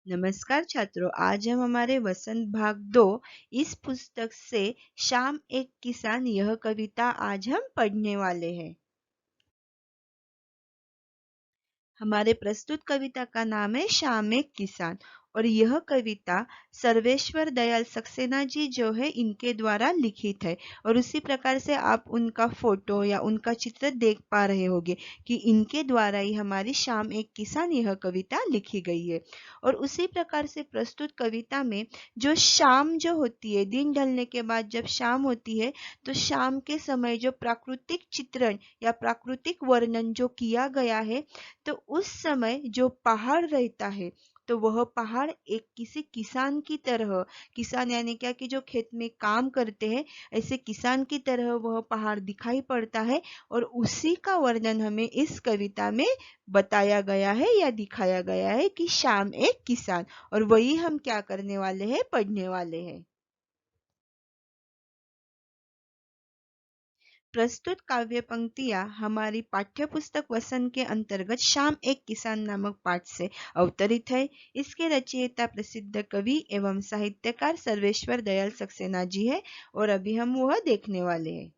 नमस्कार छात्रों, आज हम हमारे वसंत भाग 2 इस पुस्तक से शाम एक किसान यह कविता आज हम पढ़ने वाले हैं। हमारे प्रस्तुत कविता का नाम है शाम एक किसान और यह कविता सर्वेश्वर दयाल सक्सेना जी जो है इनके द्वारा लिखित है और उसी प्रकार से आप उनका फोटो या उनका चित्र देख पा रहे होंगे कि इनके द्वारा ही हमारी शाम एक किसान यह कविता लिखी गई है। और उसी प्रकार से प्रस्तुत कविता में जो शाम जो होती है, दिन ढलने के बाद जब शाम होती है तो शाम के समय जो प्राकृतिक चित्रण या प्राकृतिक वर्णन जो किया गया है, तो उस समय जो पहाड़ रहता है तो वह पहाड़ एक किसी किसान की तरह, किसान यानी क्या कि जो खेत में काम करते हैं, ऐसे किसान की तरह वह पहाड़ दिखाई पड़ता है। और उसी का वर्णन हमें इस कविता में बताया गया है या दिखाया गया है कि शाम एक किसान, और वही हम क्या करने वाले हैं, पढ़ने वाले हैं। प्रस्तुत काव्य पंक्तियां हमारी पाठ्यपुस्तक वसंत के अंतर्गत शाम एक किसान नामक पाठ से अवतरित है। इसके रचयिता प्रसिद्ध कवि एवं साहित्यकार सर्वेश्वर दयाल सक्सेना जी है और अभी हम वह देखने वाले हैं।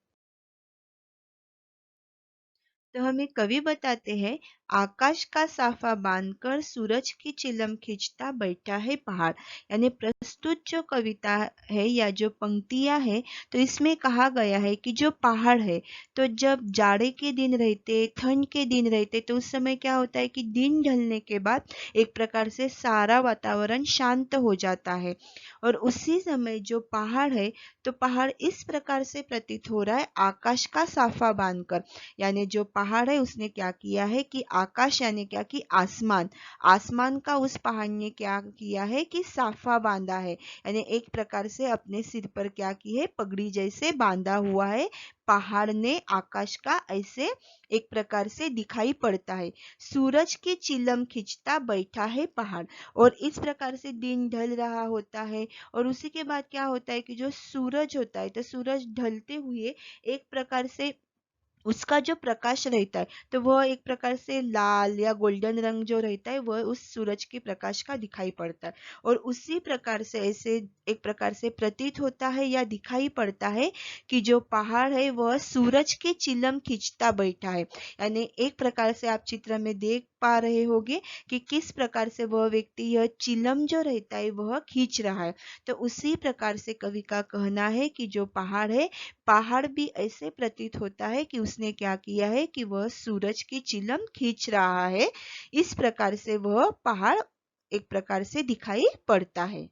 तो हमें कवि बताते हैं, आकाश का साफा बांधकर सूरज की चिलम खींचता बैठा है पहाड़। यानी प्रस्तुत जो कविता है या जो पंक्तियां है, तो इसमें कहा गया है कि जो पहाड़ है, तो जब जाड़े के दिन रहते, ठंड के दिन रहते, तो उस समय क्या होता है कि दिन ढलने के बाद एक प्रकार से सारा वातावरण शांत हो जाता है। और उसी समय जो पहाड़ है, तो पहाड़ इस प्रकार से प्रतीत हो रहा है आकाश का साफा बांधकर। यानी जो पहाड़ है उसने क्या किया है कि आकाश यानी क्या कि आसमान, आसमान का उस पहाड़ ने क्या किया है कि साफा बांधा है। यानी एक प्रकार से अपने सिर पर क्या की है, पगड़ी जैसे बांधा हुआ है। पहाड़ ने आकाश का ऐसे एक प्रकार से दिखाई पड़ता है। सूरज की चिलम खींचता बैठा है पहाड़, और इस प्रकार से दिन ढल रहा होता है। और उसी के बाद क्या होता है कि जो सूरज होता है, तो सूरज ढलते हुए एक प्रकार से उसका जो प्रकाश रहता है, तो वह एक प्रकार से लाल या गोल्डन रंग जो रहता है वह उस सूरज के प्रकाश का दिखाई पड़ता है। और उसी प्रकार से ऐसे एक प्रकार से प्रतीत होता है या दिखाई पड़ता है कि जो पहाड़ है वह सूरज की चिलम खींचता बैठा है। यानी एक प्रकार से आप चित्र में देख पा रहे होंगे कि किस प्रकार से वह व्यक्ति यह चिलम जो रहता है वह खींच रहा है। तो उसी प्रकार से कवि का कहना है कि जो पहाड़ है, पहाड़ भी ऐसे प्रतीत होता है कि उसने क्या किया है कि वह सूरज की चिलम खींच रहा है। इस प्रकार से वह पहाड़ एक प्रकार से दिखाई पड़ता है।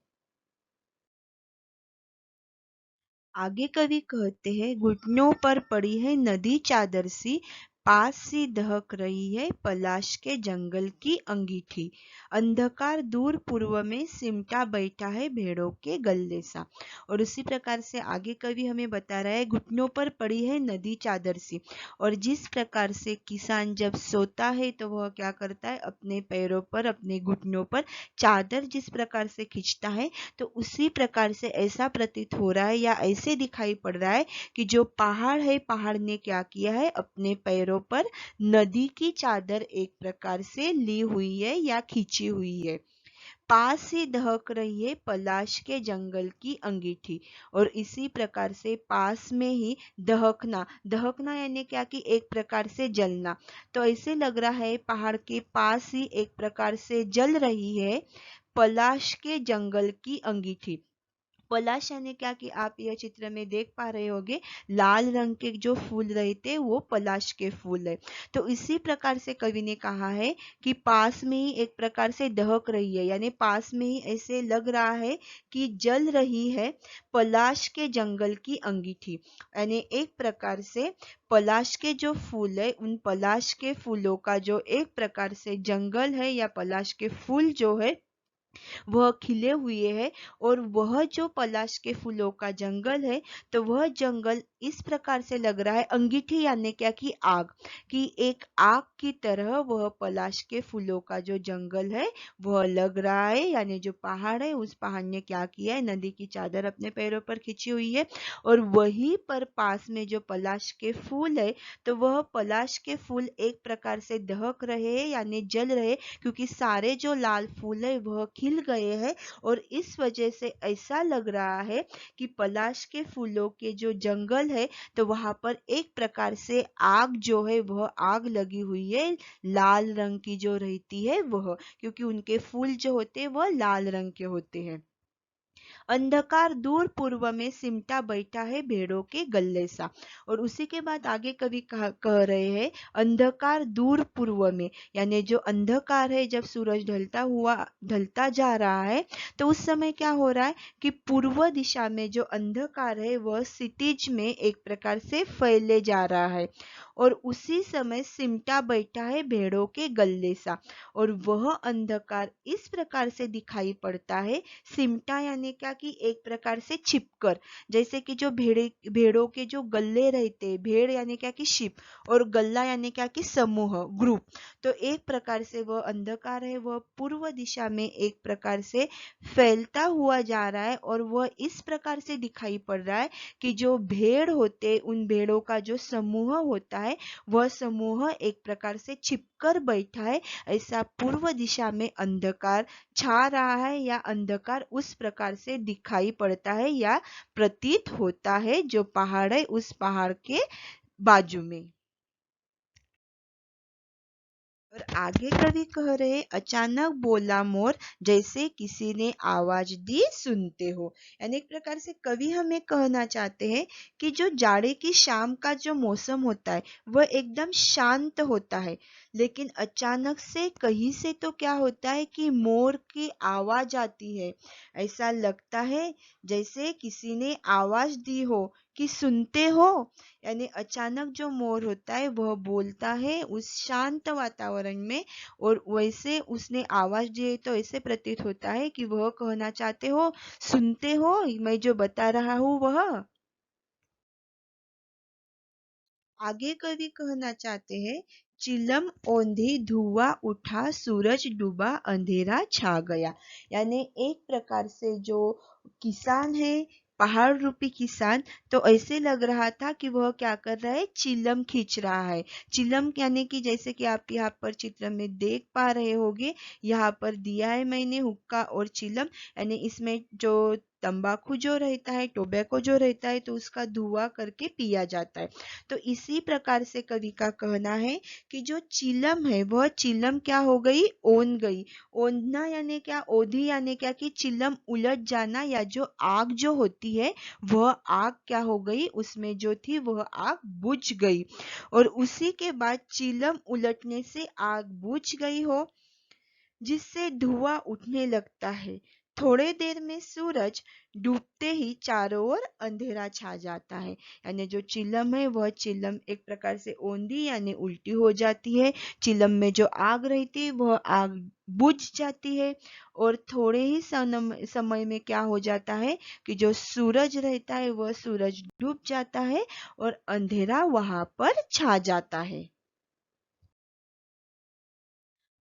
आगे कवि कहते हैं, घुटनों पर पड़ी है नदी चादर सी, पास सी दहक रही है पलाश के जंगल की अंगीठी, अंधकार दूर पूर्व में सिमटा बैठा है भेड़ों के गल्ले सा। और उसी प्रकार से आगे कवि हमें बता रहा है, घुटनों पर पड़ी है नदी चादर सी। और जिस प्रकार से किसान जब सोता है तो वह क्या करता है, अपने पैरों पर, अपने घुटनों पर चादर जिस प्रकार से खींचता है, तो उसी प्रकार से ऐसा प्रतीत हो रहा है या ऐसे दिखाई पड़ रहा है कि जो पहाड़ है, पहाड़ ने क्या किया है, अपने पैरों पर नदी की चादर एक प्रकार से ली हुई है या खींची हुई है। पास ही दहक रही है पलाश के जंगल की अंगीठी। और इसी प्रकार से पास में ही दहकना, दहकना यानी क्या कि एक प्रकार से जलना। तो ऐसे लग रहा है पहाड़ के पास ही एक प्रकार से जल रही है पलाश के जंगल की अंगीठी। पलाश यानी क्या कि आप यह चित्र में देख पा रहे होंगे, लाल रंग के जो फूल रहते हैं वो पलाश के फूल है। तो इसी प्रकार से कवि ने कहा है कि पास में ही एक प्रकार से दहक रही है, यानी पास में ही ऐसे लग रहा है कि जल रही है पलाश के जंगल की अंगीठी। यानी एक प्रकार से पलाश के जो फूल है, उन पलाश के फूलों का जो एक प्रकार से जंगल है या पलाश के फूल जो है वह खिले हुए हैं। और वह जो पलाश के फूलों का जंगल है, तो वह जंगल इस प्रकार से लग रहा है, अंगीठी यानी क्या कि आग, कि एक आग की तरह वह पलाश के फूलों का जो जंगल है वह लग रहा है। यानी जो पहाड़ है, उस पहाड़ ने क्या किया है, नदी की चादर अपने पैरों पर खींची हुई है, और वहीं पर पास में जो पलाश के फूल है, तो वह पलाश के फूल एक प्रकार से दहक रहे हैं यानी जल रहे, क्योंकि सारे जो लाल फूल है वह खिल गए हैं, और इस वजह से ऐसा लग रहा है कि पलाश के फूलों के जो जंगल है, तो वहां पर एक प्रकार से आग जो है वह आग लगी हुई है, लाल रंग की जो रहती है वह, क्योंकि उनके फूल जो होते हैं वह लाल रंग के होते हैं। अंधकार दूर पूर्व में सिमटा बैठा है भेड़ों के गल्ले सा। और उसी के बाद आगे कवि कह रहे हैं, अंधकार दूर पूर्व में, यानी जो अंधकार है, जब सूरज ढलता जा रहा है, तो उस समय क्या हो रहा है कि पूर्व दिशा में जो अंधकार है वह क्षितिज में एक प्रकार से फैले जा रहा है, और उसी समय सिमटा बैठा है भेड़ों के गल्ले सा। और वह अंधकार इस प्रकार से दिखाई पड़ता है, सिमटा यानी क्या कि एक प्रकार से छिपकर, जैसे कि जो भेड़ों के जो गल्ले रहते हैं, भेड़ यानी क्या कि शिप, और गल्ला यानी क्या कि समूह, ग्रुप, तो एक प्रकार से वह अंधकार है वह पूर्व दिशा में एक प्रकार से फैलता हुआ जा रहा है, और वह इस प्रकार से दिखाई पड़ रहा है कि जो भेड़ होते, उन भेड़ों का जो समूह होता है, वह समूह एक प्रकार से छिपकर बैठा है। ऐसा पूर्व दिशा में अंधकार छा रहा है, या अंधकार उस प्रकार से दिखाई पड़ता है या प्रतीत होता है, जो पहाड़ है उस पहाड़ के बाजू में। और आगे कवि कह रहे, अचानक बोला मोर, जैसे किसी ने आवाज दी सुनते हो। यानी एक प्रकार से कवि हमें कहना चाहते हैं कि जो जाड़े की शाम का जो मौसम होता है वह एकदम शांत होता है, लेकिन अचानक से कहीं से तो क्या होता है कि मोर की आवाज आती है। ऐसा लगता है जैसे किसी ने आवाज दी हो कि सुनते हो। यानी अचानक जो मोर होता है वह बोलता है उस शांत वातावरण में, और वैसे उसने आवाज दी है, तो ऐसे प्रतीत होता है कि वह कहना चाहते हो, सुनते हो मैं जो बता रहा हूँ वह। आगे कवि कहना चाहते हैं, चिलम ओंधी धुआं उठा, सूरज डूबा अंधेरा छा गया। यानी एक प्रकार से जो किसान है, पहाड़ रूपी किसान, तो ऐसे लग रहा था कि वह क्या कर रहा है, चिलम खींच रहा है। चिलम यानी कि जैसे कि आप यहाँ पर चित्र में देख पा रहे होंगे, यहाँ पर दिया है मैंने हुक्का और चिलम, यानी इसमें जो तंबाकू जो रहता है, टोबैको जो रहता है, तो उसका धुआं करके पिया जाता है। तो इसी प्रकार से कवि का कहना है कि जो चिलम है वह चिलम क्या हो गई, ओन गई। ओंधना यानी क्या, ओधी यानी क्या कि चिलम उलट जाना, या जो आग जो होती है वह आग क्या हो गई, उसमें जो थी वह आग बुझ गई। और उसी के बाद चिलम उलटने से आग बुझ गई हो, जिससे धुआं उठने लगता है। थोड़े देर में सूरज डूबते ही चारों ओर अंधेरा छा जाता है। यानी जो चिलम है वह चिलम एक प्रकार से औंधी यानी उल्टी हो जाती है। चिलम में जो आग रहती है वह आग बुझ जाती है, और थोड़े ही समय में क्या हो जाता है कि जो सूरज रहता है वह सूरज डूब जाता है, और अंधेरा वहां पर छा जाता है।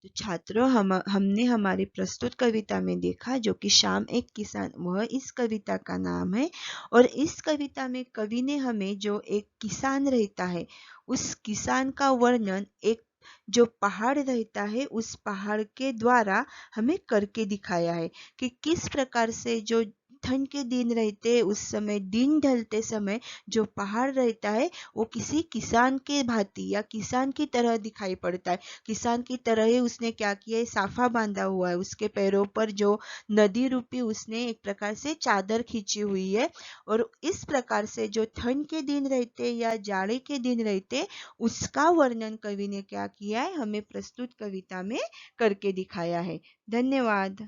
तो छात्रों, हमने हमारी प्रस्तुत कविता में देखा, जो कि शाम एक किसान, वह इस कविता का नाम है। और इस कविता में कवि ने हमें जो एक किसान रहता है, उस किसान का वर्णन एक जो पहाड़ रहता है उस पहाड़ के द्वारा हमें करके दिखाया है, कि किस प्रकार से जो ठंड के दिन रहते उस समय, दिन ढलते समय जो पहाड़ रहता है वो किसी किसान के भांति या किसान की तरह दिखाई पड़ता है। किसान की तरह ही उसने क्या किया है, साफा बांधा हुआ है, उसके पैरों पर जो नदी रूपी उसने एक प्रकार से चादर खींची हुई है। और इस प्रकार से जो ठंड के दिन रहते या जाड़े के दिन रहते, उसका वर्णन कवि ने क्या किया है, हमें प्रस्तुत कविता में करके दिखाया है। धन्यवाद।